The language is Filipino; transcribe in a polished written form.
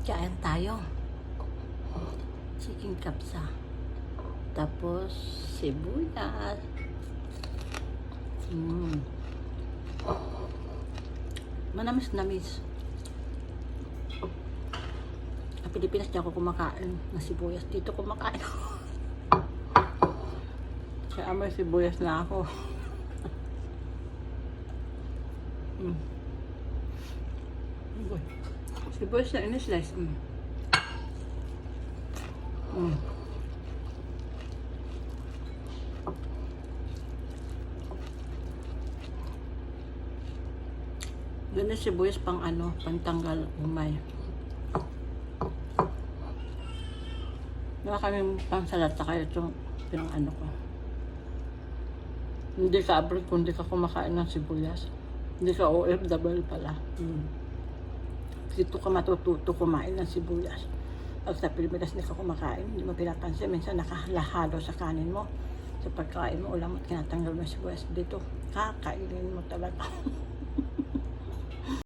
Kain tayo. Chicken kapsa. Tapos, sibuyas. Manamis-namis. Sa Pilipinas, di ako kumakain ng sibuyas. Dito kumakain ako. Kaya may sibuyas na ako. Sibuyas na in-slice. Doon na sibuyas pang pantanggal umay. Wala kami pang salata kaya itong ko. Hindi ka abroad kung hindi ka kumakain ng sibuyas. Hindi ka OFW pala. Dito ka matututo kumain ng sibuyas. Pag sa Pilipinas hindi ka kumakain, hindi mo pinapansin. Minsan nakalahalo sa kanin mo. Sa pagkain mo, ulam at tinatanggal mo sibuyas. Dito, kakainin mo talaga.